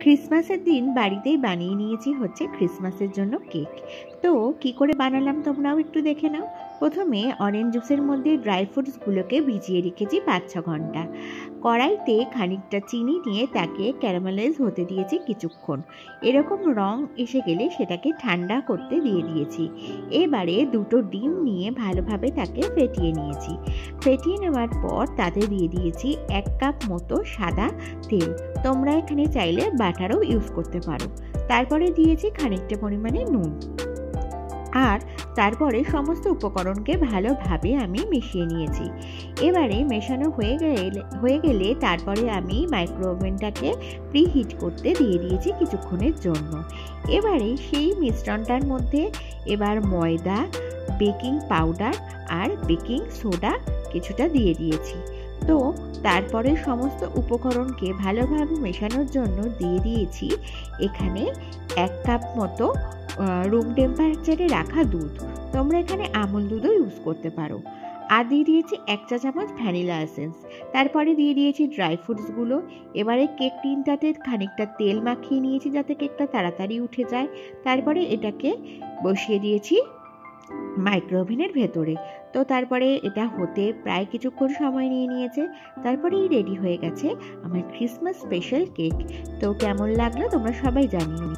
ক্রিসমাসের দিন বাড়িতেই বানিয়ে নিয়েছি হচ্ছে ক্রিসমাসের জন্য কেক। তো কি করে বানালাম তোমরাও একটু দেখে নাও। প্রথমে অরেঞ্জ জুসের মধ্যে ড্রাই ফ্রুটসগুলোকে ভিজিয়ে রেখেছি 5-6 ঘন্টা। কড়াইতে খানিকটা চিনি নিয়ে তাকে ক্যারামেলাইজ হতে দিয়েছি কিছুক্ষণ। এরকম রং এসে গেলে সেটাকে ঠান্ডা করতে দিয়ে দিয়েছি। এবারে 2টো ডিম নিয়ে ভালোভাবে তাকে ফেটিয়ে নিয়েছি। ফেটিয়ে নেওয়ার পর তাতে দিয়ে দিয়েছি 1 কাপ মতো সাদা তেল। তোমরা এখানে চাইলে বাটারও ইউজ করতে পারো। তারপরে দিয়েছি খানিকটা পরিমাণে নুন। আর তারপরে সমস্ত উপকরণকে ভালোভাবে আমি মিশিয়ে নিয়েছি। এবারে মেশানো হয়ে গেলে তারপরে আমি মাইক্রো ওভেনটাকে প্রিহিট করতে দিয়ে দিয়েছি কিছুক্ষণের জন্য। এবারে সেই মিশ্রণটার মধ্যে এবার ময়দা, বেকিং পাউডার আর বেকিং সোডা কিছুটা দিয়ে দিয়েছি। তো তারপরে সমস্ত উপকরণকে ভালোভাবে মেশানোর জন্য দিয়ে দিয়েছি এখানে 1 কাপ মতো রুম টেম্পারেচারে রাখা দুধ। তোমরা এখানে আমুল দুধও ইউজ করতে পারো। আর দিয়ে দিয়েছি 1 চা চামচ ভ্যানিলা এসেন্স। তারপরে দিয়ে দিয়েছি ড্রাই ফ্রুটসগুলো। এবারে কেক টিনটাতে খানিকটা তেল মাখিয়ে নিয়েছি যাতে কেকটা তাড়াতাড়ি উঠে যায়। তারপরে এটাকে বসিয়ে দিয়েছি মাইক্রো ওভেনের ভেতরে। তো তারপরে এটা হতে প্রায় কিছুক্ষণ সময় নিয়েছে। তারপরেই রেডি হয়ে গেছে আমার ক্রিসমাস স্পেশাল কেক। তো কেমন লাগলো তোমরা সবাই জানিও।